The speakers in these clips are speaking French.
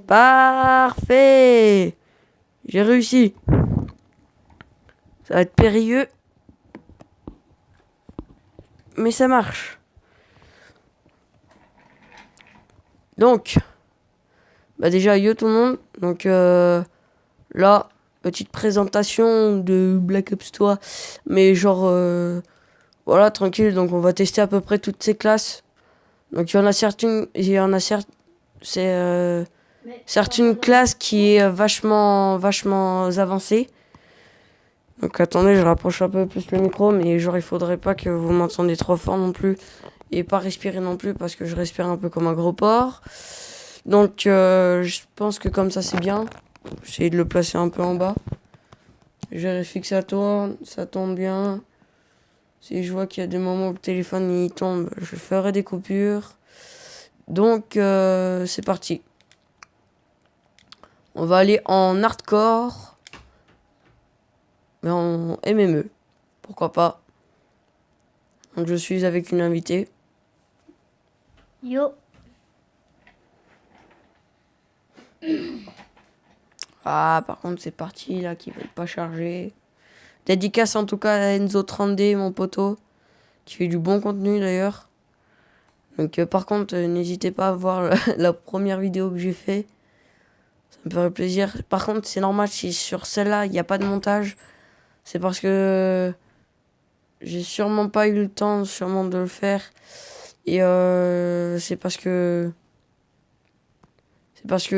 Parfait. J'ai réussi. Ça va être périlleux. Mais ça marche. Donc, bah déjà, yo tout le monde. Donc là, petite présentation de Black Ops 3. Mais genre, voilà, tranquille. Donc on va tester à peu près toutes ces classes. Donc il y en a certaines, certaines classes qui est vachement avancée. Donc attendez, je rapproche un peu plus le micro, mais genre il faudrait pas que vous m'entendiez trop fort non plus. Et pas respirer non plus parce que je respire un peu comme un gros porc. Donc je pense que comme ça c'est bien. J'essaie de le placer un peu en bas. Je vérifie que ça tourne bien. Si je vois qu'il y a des moments où le téléphone il tombe, je ferai des coupures. Donc c'est parti. On va aller en hardcore. Mais en MME. Pourquoi pas. Donc je suis avec une invitée. Yo. Ah, par contre, c'est parti là qui veut pas charger. Dédicace en tout cas à Enzo 30D, mon poteau, qui fait du bon contenu d'ailleurs. Donc, par contre, n'hésitez pas à voir la première vidéo que j'ai fait. Ça me ferait plaisir. Par contre, c'est normal si sur celle-là il n'y a pas de montage. C'est parce que j'ai sûrement pas eu le temps de le faire. Et c'est parce que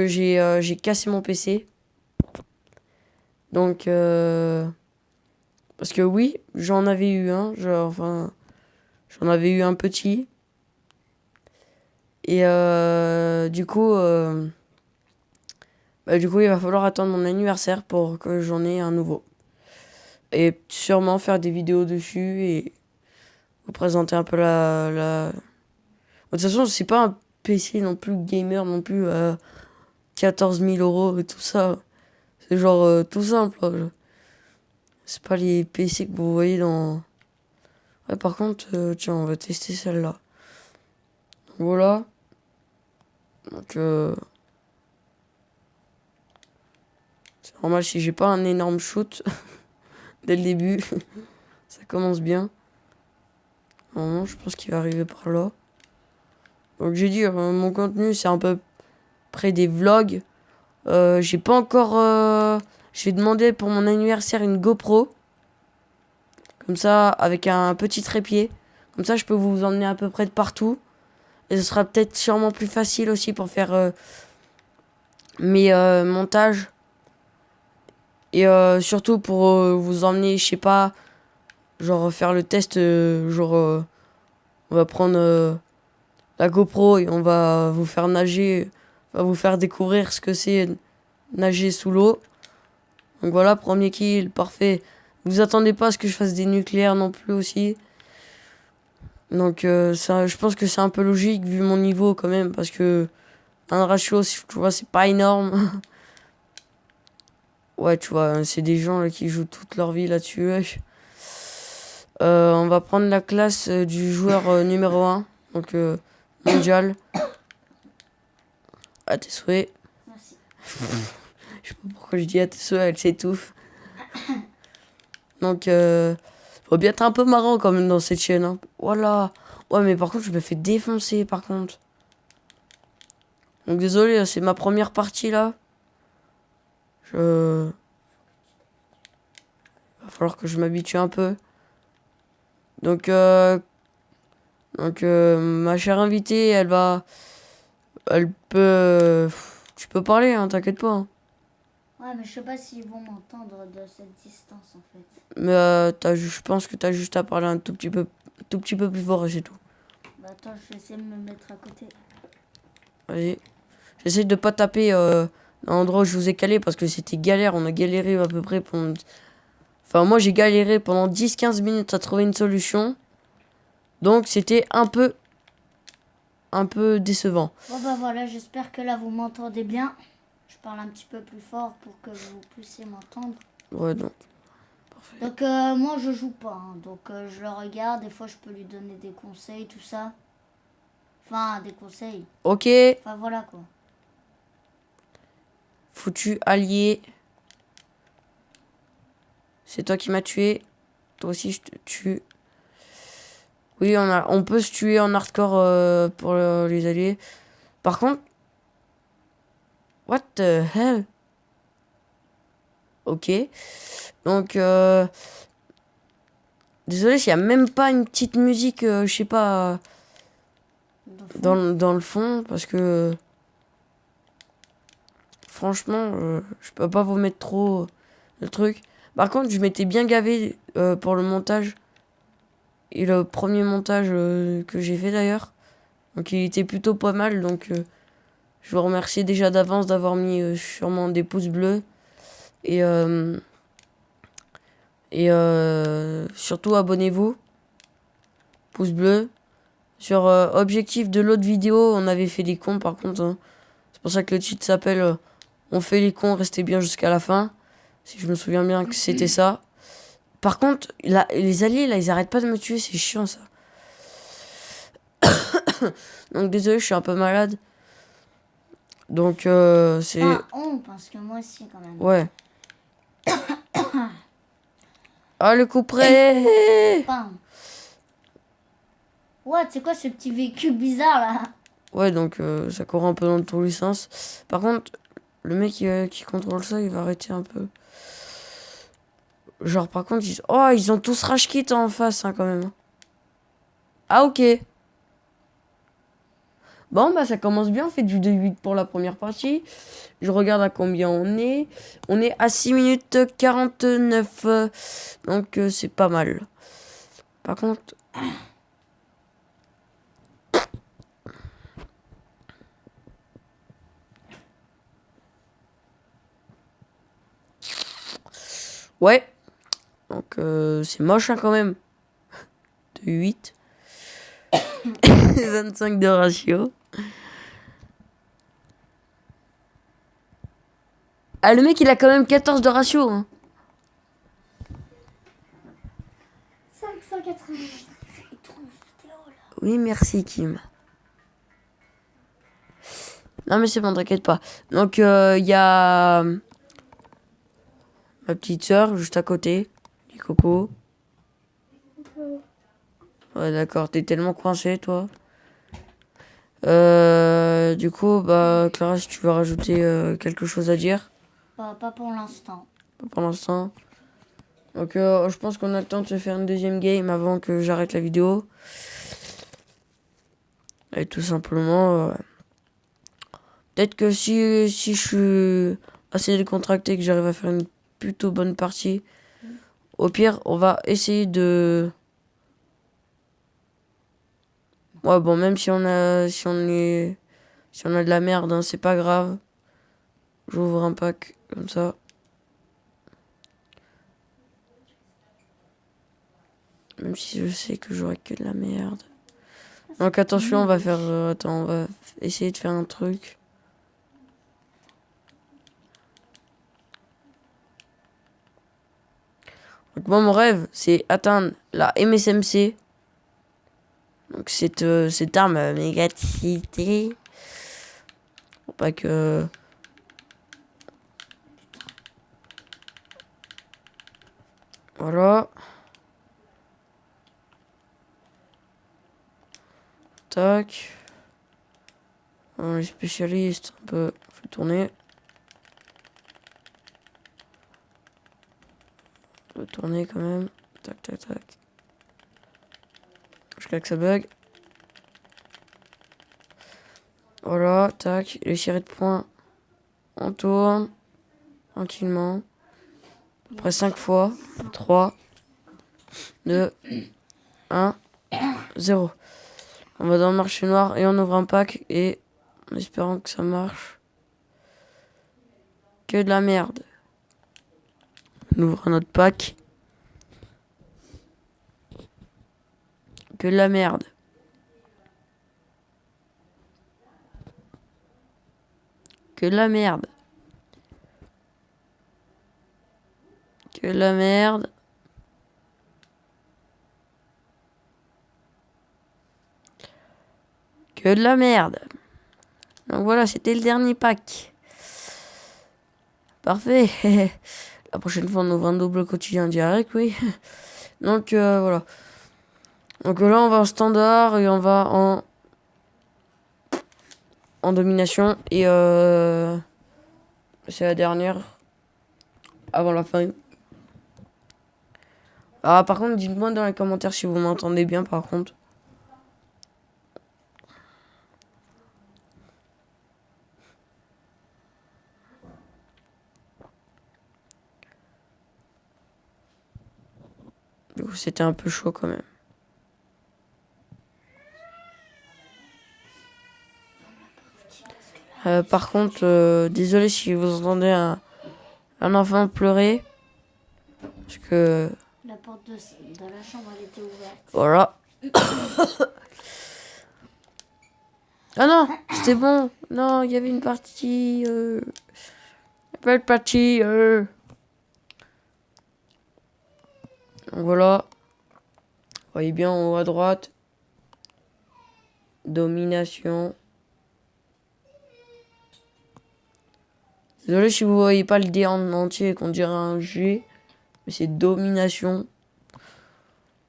j'ai cassé mon PC. Donc, parce que oui, j'en avais eu un. J'en avais eu un petit. Et du coup, il va falloir attendre mon anniversaire pour que j'en ai un nouveau. Et sûrement faire des vidéos dessus et vous présenter un peu la... De toute façon, c'est pas un PC non plus gamer non plus à 14 000 € et tout ça. C'est genre tout simple. C'est pas les PC que vous voyez dans... Ouais, par contre, tiens, on va tester celle-là. Voilà. Donc, c'est normal si j'ai pas un énorme shoot dès le début. Ça commence bien. Normalement, je pense qu'il va arriver par là. Donc, j'ai dit, mon contenu, c'est à peu près des vlogs. J'ai pas encore... j'ai demandé pour mon anniversaire une GoPro. Comme ça, avec un petit trépied. Comme ça, je peux vous emmener à peu près de partout. Et ce sera peut-être sûrement plus facile aussi pour faire mes montages. Et surtout pour vous emmener, je sais pas, genre faire le test, on va prendre la GoPro et on va vous faire nager, on va vous faire découvrir ce que c'est nager sous l'eau. Donc voilà, premier kill, parfait. Vous attendez pas à ce que je fasse des nucléaires non plus aussi. Donc ça, je pense que c'est un peu logique vu mon niveau quand même, parce que un ratio, tu vois, c'est pas énorme. Ouais, tu vois, c'est des gens là, qui jouent toute leur vie là-dessus. Wesh. On va prendre la classe du joueur numéro 1, donc mondial. À tes souhaits. Merci. Je sais pas pourquoi je dis à tes souhaits, elle s'étouffe. Donc, faut bien être un peu marrant quand même dans cette chaîne. Hein. Voilà. Ouais, mais par contre, je me fais défoncer par contre. Donc, désolé, c'est ma première partie là. Va falloir que je m'habitue un peu. Donc, ma chère invitée, elle peut... Tu peux parler, hein, t'inquiète pas. Hein. Ouais, mais je sais pas s'ils vont m'entendre de cette distance en fait. Mais je pense que t'as juste à parler un tout petit peu plus fort et c'est tout. Bah attends, je vais essayer de me mettre à côté. Vas-y. J'essaie de pas taper dans l'endroit où je vous ai calé parce que c'était galère. On a galéré à peu près pendant... Enfin, moi j'ai galéré pendant 10-15 minutes à trouver une solution. Donc c'était un peu décevant. Bon bah voilà, j'espère que là vous m'entendez bien. Je parle un petit peu plus fort pour que vous puissiez m'entendre. Ouais, donc. Parfait. Donc moi je joue pas, hein. Donc je le regarde, des fois je peux lui donner des conseils, tout ça. Enfin, des conseils. Ok. Enfin voilà quoi. foutu allié. C'est toi qui m'as tué. Toi aussi, je te tue. Oui, on peut se tuer en hardcore pour les alliés. Par contre... What the hell? Ok. Donc, désolé s'il n'y a même pas une petite musique, je sais pas, dans le fond, parce que... Franchement, je peux pas vous mettre trop le truc. Par contre, je m'étais bien gavé pour le montage. Et le premier montage que j'ai fait d'ailleurs. Donc il était plutôt pas mal. Donc je vous remercie déjà d'avance d'avoir mis sûrement des pouces bleus. Et surtout abonnez-vous. Pouce bleu. Sur objectif de l'autre vidéo, on avait fait des cons par contre. Hein. C'est pour ça que le titre s'appelle On fait les cons, restez bien jusqu'à la fin. Si je me souviens bien que c'était ça. Par contre, là, les alliés, là, ils arrêtent pas de me tuer, c'est chiant ça. Donc désolé, je suis un peu malade. Donc c'est... parce que moi aussi quand même. Ouais. Ah, le coup près. Enfin. Ouais, c'est quoi ce petit véhicule bizarre là? Ouais, donc ça court un peu dans tous les sens. Par contre, le mec qui contrôle ça, il va arrêter un peu. Genre, par contre, ils ont tous rage quit en face, hein, quand même. Ah, ok. Bon, bah, ça commence bien. On fait du 2-8 pour la première partie. Je regarde à combien on est. On est à 6 minutes 49. Donc, c'est pas mal. Par contre... Ouais. Donc, c'est moche, hein, quand même. De 8. 25 de ratio. Ah, le mec, il a quand même 14 de ratio. Hein. 580. Oui, merci, Kim. Non, mais c'est bon, t'inquiète pas. Donc, il y a ma petite sœur juste à côté. Du coco. Ouais, d'accord, t'es tellement coincé, toi. Du coup, bah, Clara, si tu veux rajouter quelque chose à dire. Pas pour l'instant. Pas pour l'instant. Donc, je pense qu'on a le temps de se faire une deuxième game avant que j'arrête la vidéo. Et tout simplement... peut-être que si je suis assez décontracté, que j'arrive à faire une plutôt bonne partie, au pire, on va essayer de... Ouais, bon, même si on a de la merde, hein, c'est pas grave. J'ouvre un pack comme ça. Même si je sais que j'aurai que de la merde. Donc attention, on va faire... attends, on va essayer de faire un truc. Donc moi, mon rêve, c'est atteindre la MSMC. Donc cette arme à négativité. Pour pas que... Voilà. Tac. On est spécialiste. On peut tourner. On peut tourner quand même. Tac, tac, tac. Jusqu'à que ça bug. Voilà, tac. Les cirés de points. On tourne. Tranquillement. À peu près 5 fois. 3, 2, 1, 0. On va dans le marché noir et on ouvre un pack et en espérant que ça marche. Que de la merde. On ouvre un autre pack. Que de la merde. Que de la merde. Que de la merde. Que de la merde. Donc voilà, c'était le dernier pack. Parfait. La prochaine fois, on ouvre un double quotidien direct, oui. Donc, voilà. Donc là, on va en standard et on va en domination. Et c'est la dernière avant la fin. Ah, par contre, dites-moi dans les commentaires si vous m'entendez bien, par contre. Du coup, c'était un peu chaud quand même. Par contre, désolé si vous entendez un enfant pleurer. Parce que... La porte de la chambre, elle était ouverte. Voilà. Ah non, c'était bon. Non, il y avait une partie... Pas de partie... Donc voilà. Vous voyez bien en haut à droite. Domination. Désolé si vous voyez pas le D en entier et qu'on dirait un G. Mais c'est domination.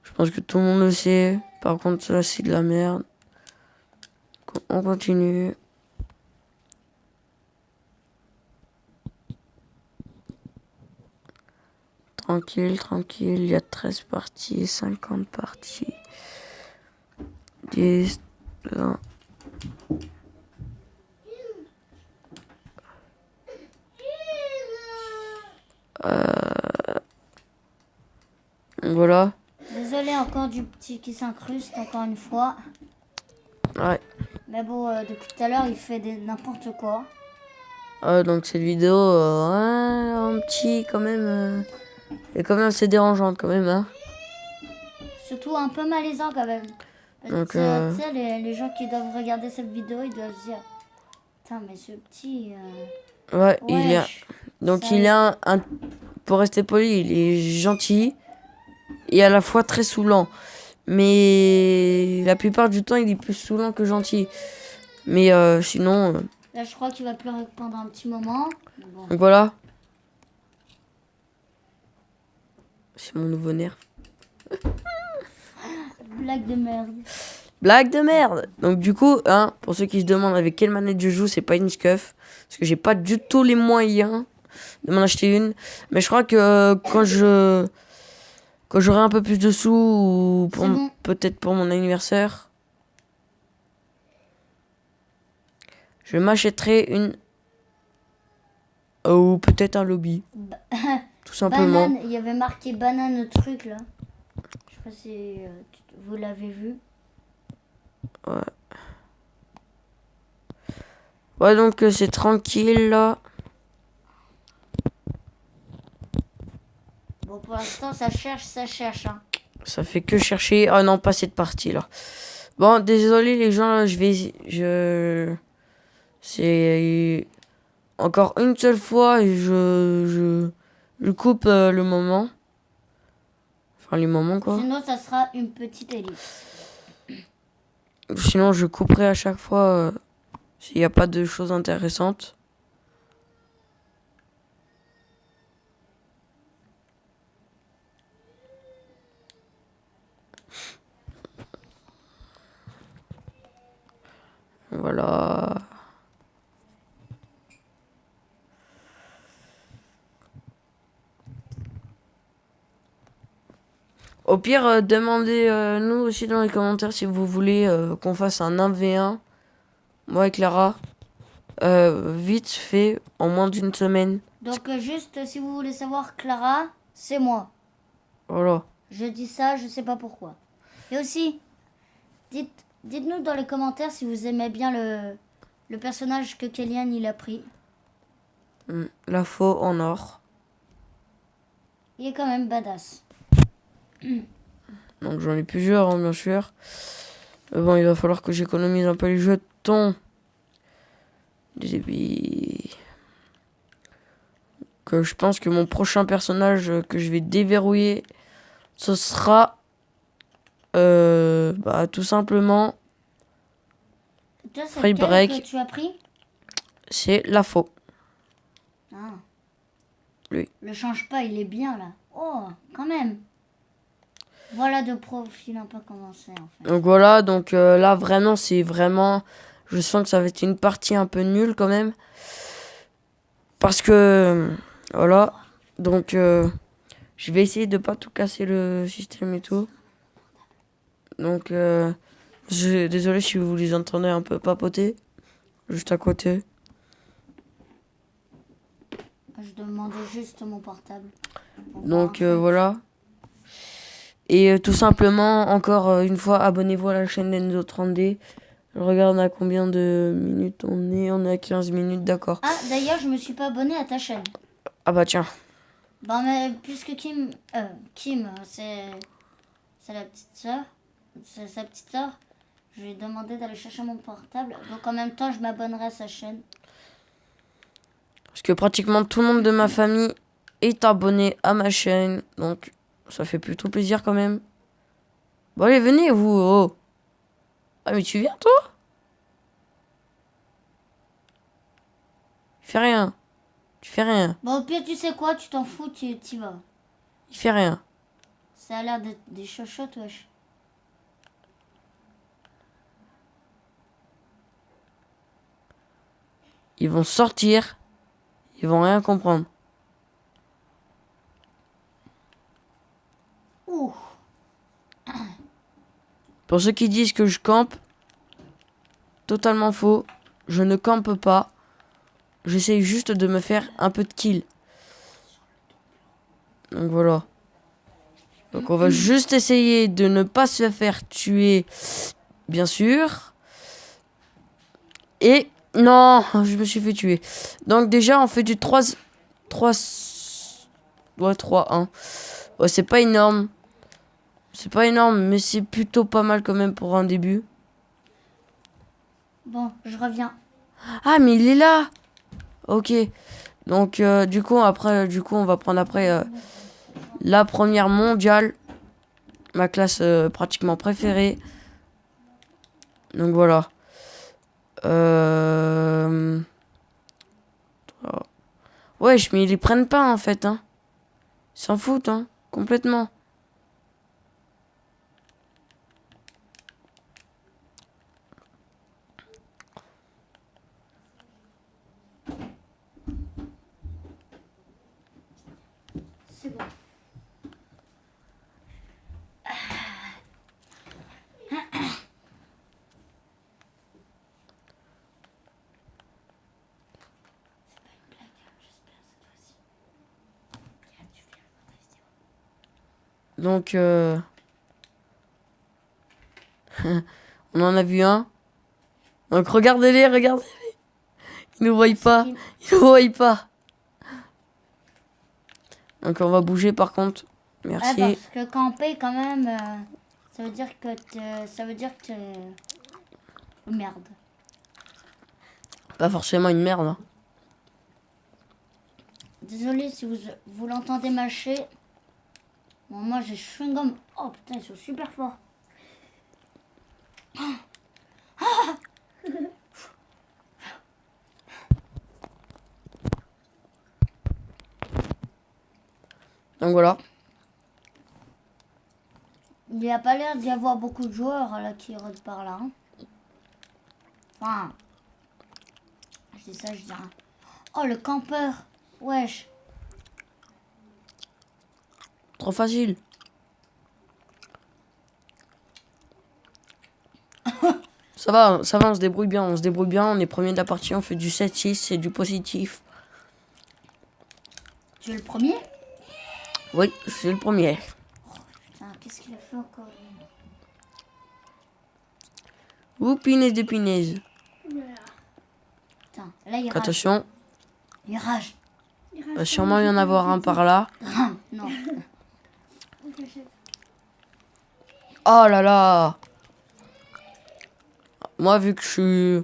Je pense que tout le monde le sait. Par contre, ça, c'est de la merde. On continue. Tranquille, tranquille. Il y a 13 parties, 50 parties. 10, 20. Voilà. Désolé encore du petit qui s'incruste encore une fois. Ouais. Mais bon, depuis tout à l'heure, il fait n'importe quoi. Donc cette vidéo, un petit quand même. est quand même assez dérangeante quand même. Hein. Surtout un peu malaisant quand même. Donc, Tu sais, les gens qui doivent regarder cette vidéo, ils doivent se dire... Putain, mais ce petit... Ouais, il est... Donc ça il est pour rester poli, il est gentil et à la fois très saoulant. Mais la plupart du temps, il est plus saoulant que gentil. Mais sinon... Là, je crois qu'il va pleurer pendant un petit moment. Bon. Donc voilà. C'est mon nouveau nerf. Blague de merde. Blague de merde. Donc du coup, hein, pour ceux qui se demandent avec quelle manette je joue, c'est pas une SCUF. Parce que j'ai pas du tout les moyens de m'en acheter une. Mais je crois que quand j'aurai un peu plus de sous, ou peut-être pour mon anniversaire, je m'achèterai une... ou peut-être un lobby. Tout simplement. Banane, il y avait marqué banane le truc là. Je sais pas si vous l'avez vu. Ouais. Ouais, donc c'est tranquille là. Bon, pour l'instant, ça cherche. Hein. Ça fait que chercher. Ah non, pas cette partie là. Bon, désolé les gens, là, c'est encore une seule fois et je coupe le moment. Enfin, les moments quoi. Sinon, ça sera une petite ellipse. Sinon, je couperai à chaque fois s'il n'y a pas de choses intéressantes. Voilà. Au pire, demandez-nous aussi dans les commentaires si vous voulez qu'on fasse un 1v1. Moi et Clara. Vite fait, en moins d'une semaine. Donc, juste si vous voulez savoir, Clara, c'est moi. Voilà. Je dis ça, je sais pas pourquoi. Et aussi, dites-nous dans les commentaires si vous aimez bien le personnage que Kellyanne il a pris. La faux en or. Il est quand même badass. Donc j'en ai plusieurs, hein, bien sûr. Mais bon, il va falloir que j'économise un peu les jetons. Que je pense que mon prochain personnage que je vais déverrouiller, ce sera tout simplement Toi, c'est Free lequel Break. que tu as pris? C'est la faux. Ah. lui. Le change pas, il est bien là. Oh, quand même. Voilà de profil un peu commencé en fait. Donc voilà, donc là vraiment c'est vraiment... Je sens que ça va être une partie un peu nulle quand même. Parce que... voilà. Donc je vais essayer de pas tout casser le système et tout. Donc désolé si vous les entendez un peu papoter. Juste à côté. Je demandais juste mon portable. Pour voir Donc un truc. voilà. Et tout simplement, encore une fois, abonnez-vous à la chaîne d'Enzo 30D. Je regarde à combien de minutes on est. On est à 15 minutes, d'accord. Ah, d'ailleurs, je me suis pas abonné à ta chaîne. Ah bah tiens. Bah, mais puisque Kim, c'est la petite sœur, c'est sa petite sœur, je lui ai demandé d'aller chercher mon portable. Donc en même temps, je m'abonnerai à sa chaîne. Parce que pratiquement tout le monde de ma famille est abonné à ma chaîne. Donc ça fait plutôt plaisir quand même. Bon allez, venez vous. Oh. Ah mais tu viens toi? Il fait rien. Tu fais rien. Bon, au pire, tu sais quoi, tu t'en fous, tu y vas. Il fait rien. Ça a l'air d'être des chochottes, wesh. Ils vont sortir. Ils vont rien comprendre. Ouh. Pour ceux qui disent que je campe, totalement faux. Je ne campe pas. J'essaye juste de me faire un peu de kill. Donc voilà. Donc on va juste essayer de ne pas se faire tuer, bien sûr. Et non, je me suis fait tuer. Donc déjà on fait du 3-1. Ouais, c'est pas énorme. C'est pas énorme, mais c'est plutôt pas mal quand même pour un début. Bon, je reviens. Ah mais il est là. Ok. Donc du coup on va prendre après la première mondiale, ma classe pratiquement préférée. Donc voilà. Wesh, mais ils les prennent pas en fait, hein. Ils s'en foutent, hein, complètement. C'est bon. Donc, on en a vu un. Donc regardez-les, regardez-les. Ils nous voient pas. Ils nous voient pas. Donc on va bouger par contre. Ah, Merci. parce que camper, quand même, ça veut dire que oh, merde. Pas forcément une merde, hein. Désolé si vous l'entendez mâcher. Bon, moi, j'ai chewing-gum. Oh, putain, ils sont super forts. Donc voilà. Il n'y a pas l'air d'y avoir beaucoup de joueurs là qui rôdent par là. Hein. Enfin, je dis ça, je dis rien. Oh, le campeur. Wesh. Trop facile. Ça va, on se débrouille bien, on est premier de la partie, on fait du 7-6, c'est du positif. Tu es le premier? Oui, je suis le premier. Putain, qu'est-ce qu'il a fait encore? Ouh, punaise de punaise. Putain, là, il rage. Attention, Il rage. il va sûrement y en avoir un par là. Non. Oh là là. Moi, vu que je suis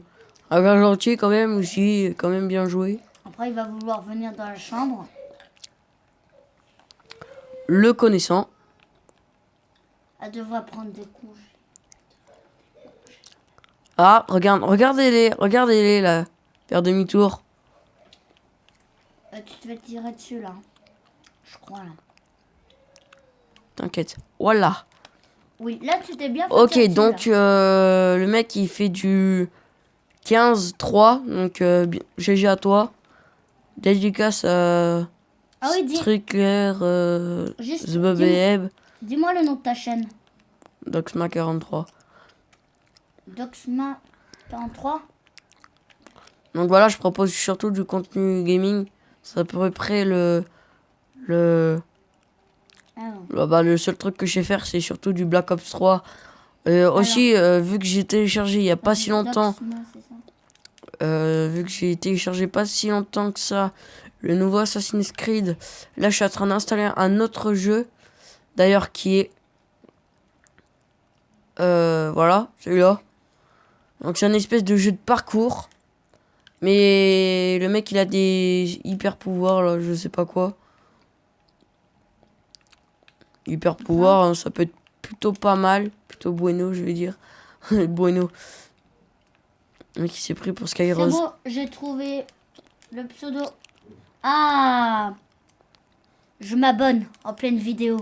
un gars gentil quand même aussi, quand même bien joué. Après, il va vouloir venir dans la chambre. Le connaissant. Elle devrait prendre des congés. Ah, regardez-les là. Faire demi-tour. Tu te fais tirer dessus, là. Voilà. T'inquiète. Voilà. Oui, là, tu t'es bien fait Ok, sortir, donc là. le mec, il fait du 15-3. Donc, GG à toi. Dédicace à Ah oui, Strickler, juste, The Bobeb, dis-moi le nom de ta chaîne. Doxma43. Doxma 43. Donc voilà, je propose surtout du contenu gaming. C'est à peu près le, Ah non. le seul truc que je sais faire, c'est surtout du Black Ops 3. Aussi, vu que j'ai téléchargé il y a pas si longtemps, Doxma, c'est ça. vu que j'ai téléchargé pas si longtemps que ça, le nouveau Assassin's Creed, là je suis en train d'installer un autre jeu, d'ailleurs qui est, voilà, celui-là. Donc c'est un espèce de jeu de parcours. Mais le mec, il a des hyper pouvoirs, là, je sais pas quoi. Hyper pouvoirs, hein, ça peut être plutôt pas mal. Plutôt bueno, je vais dire. Bueno. Le mec, il s'est pris pour C'est Skyrose. bon, j'ai trouvé le pseudo. Ah, je m'abonne en pleine vidéo.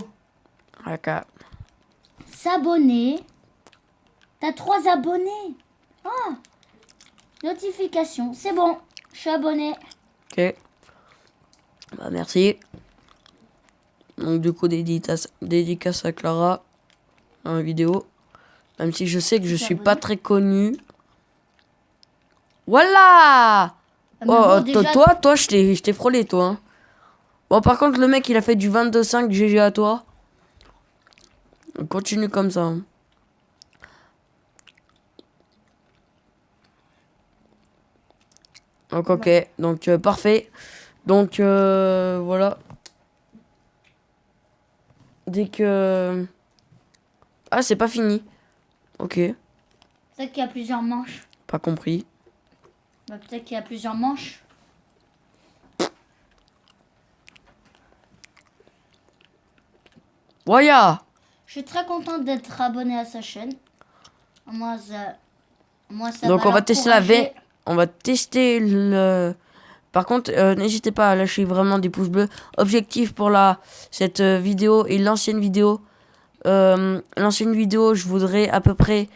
Ok. S'abonner. T'as 3 abonnés. Ah, notification. C'est bon, je suis abonné. Ok. Bah, merci. Donc, du coup, dédicace à Clara dans la vidéo. Même si je sais que je suis pas très connu. Voilà! Mais bon, Oh, déjà, toi, je t'ai frôlé, toi. Hein. Bon, par contre, le mec, il a fait du 22-5 GG à toi. On continue comme ça. Hein. Donc, ok. Donc, parfait. Donc, voilà. Dès que... Ah, c'est pas fini. Ok. peut-être qu'il y a plusieurs manches. Pas compris. Bah, peut-être qu'il y a plusieurs manches. Voya! Je suis très contente d'être abonné à sa chaîne. Moi, ça Donc, va on va tester la l'encourager. V. On va tester le... Par contre, n'hésitez pas à lâcher vraiment des pouces bleus. Objectif pour cette vidéo et l'ancienne vidéo. L'ancienne vidéo, je voudrais à peu près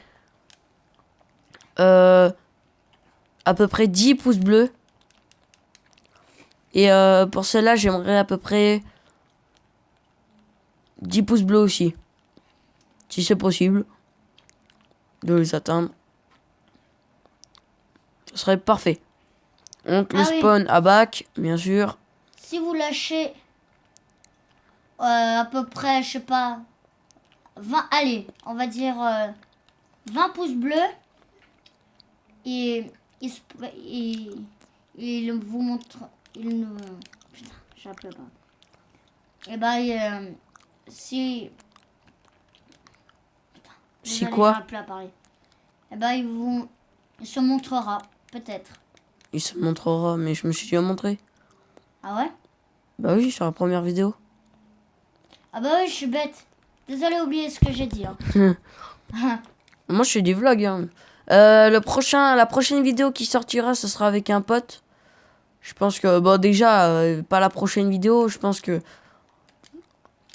10 pouces bleus. Et pour celle-là, j'aimerais à peu près 10 pouces bleus aussi. Si c'est possible de les atteindre. Ce serait parfait. Donc le spawn à bac, bien sûr. Si vous lâchez à peu près, je sais pas, 20, allez, on va dire 20 pouces bleus. Et il vous montre... Il nous... Putain, j'appelle pas. Et bah, si... Putain, Si quoi? j'arrive plus à parler. Et bah, il se montrera, peut-être. Il se montrera, mais je me suis déjà montré. Ah ouais? Bah oui, sur la première vidéo. Ah bah oui, je suis bête. Désolé, oublié ce que j'ai dit. Hein. Moi, je fais des vlogs. Hein. La prochaine vidéo qui sortira, ce sera avec un pote. Je pense que, bon, déjà, pas la prochaine vidéo. Je pense que,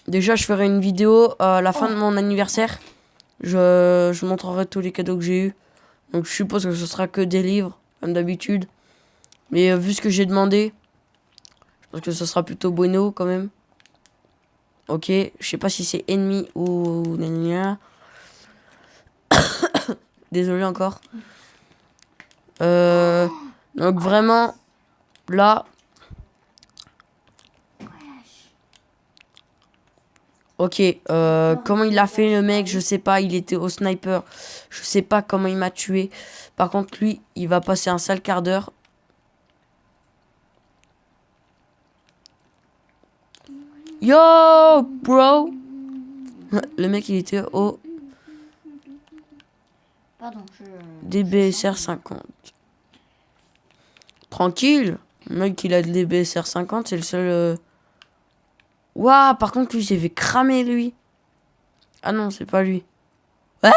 déjà, je ferai une vidéo à la fin de mon anniversaire. Je montrerai tous les cadeaux que j'ai eu. Donc, je suppose que ce sera que des livres, comme d'habitude. Mais vu ce que j'ai demandé, je pense que ce sera plutôt bueno quand même. Ok, je sais pas si c'est ennemi ou... Désolé encore. Donc vraiment, là... Ok, comment il a fait le mec, je sais pas, il était au sniper. Je sais pas comment il m'a tué. Par contre, lui, il va passer un sale quart d'heure. Yo, bro! Le mec, il était au Pardon, DBSR 50. Tranquille. Le mec, il a de DBSR 50, c'est le seul... Waouh, par contre, lui, il s'est fait cramer, lui. Ah non, c'est pas lui. Hein?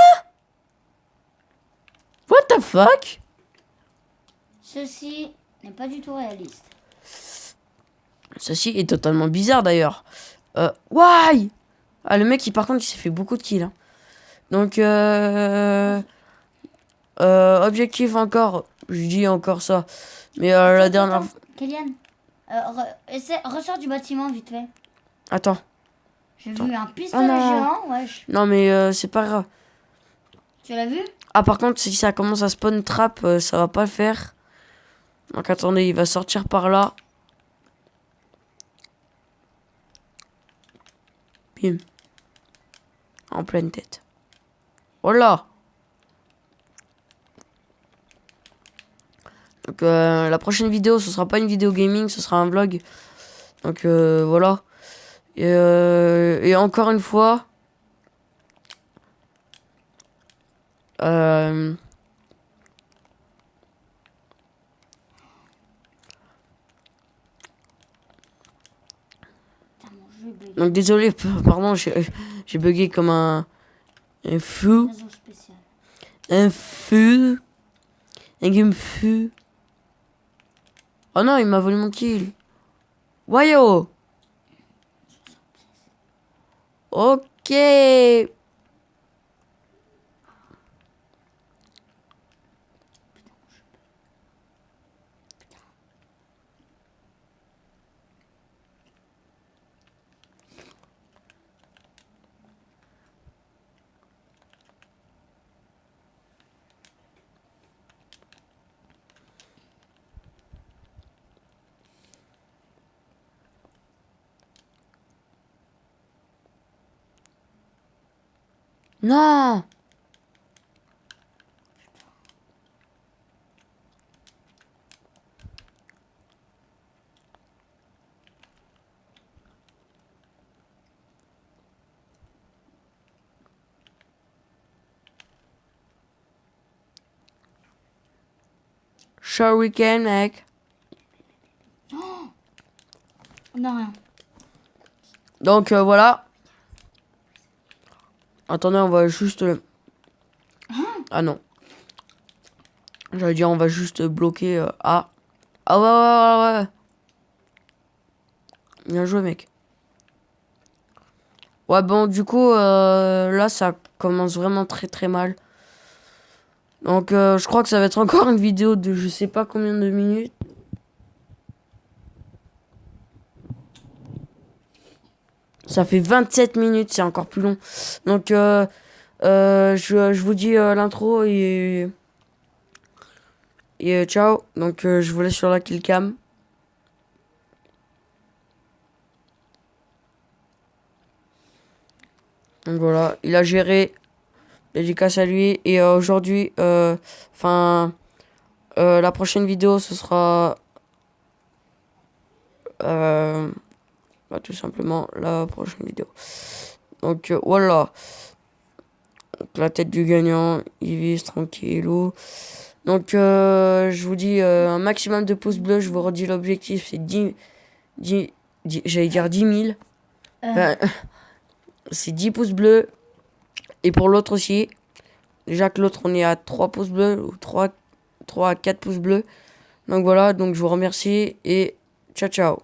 What the fuck? Ceci n'est pas du tout réaliste. Ceci est totalement bizarre d'ailleurs. Why? Ah, le mec, par contre, il s'est fait beaucoup de kills. Hein. Donc, objectif encore. Je dis encore ça. Mais la dernière... Attends, Kélian, ressors du bâtiment vite fait. Attends. J'ai vu un pistolet non. géant, wesh. Non, mais c'est pas grave. Tu l'as vu? Ah, par contre, si ça commence à spawn trap, ça va pas le faire. Donc, attendez, il va sortir par là. Bim. En pleine tête. Oh là! Donc, la prochaine vidéo, ce sera pas une vidéo gaming, ce sera un vlog. Donc, voilà. Et encore une fois... Donc désolé, pardon, j'ai bugué comme un fou. Raison spéciale. Un fou. Un game fou. Oh non, il m'a volé mon kill. Wayo. Ok. Non. Shuriken, mec. Non, rien. Donc voilà. Attendez, on va juste... Ah non. J'allais dire, on va juste bloquer... Ah. Ah ouais, ouais, ouais, ouais. Bien joué, mec. Ouais, bon, du coup, là, ça commence vraiment très très mal. Donc, je crois que ça va être encore une vidéo de je sais pas combien de minutes. Ça fait 27 minutes, c'est encore plus long. Donc, je vous dis l'intro et ciao. Donc, je vous laisse sur la killcam. Donc voilà, il a géré. Dédicace à lui. Et aujourd'hui, enfin, la prochaine vidéo, ce sera bah, tout simplement la prochaine vidéo. Donc voilà. Donc, la tête du gagnant, il vise tranquillou. Donc je vous dis un maximum de pouces bleus. Je vous redis l'objectif, c'est 10 j'allais dire 10 000. Enfin, c'est 10 pouces bleus. Et pour l'autre aussi. Déjà que l'autre, on est à 3 pouces bleus. Ou 3 à 4 pouces bleus. Donc voilà, donc je vous remercie. Et ciao ciao.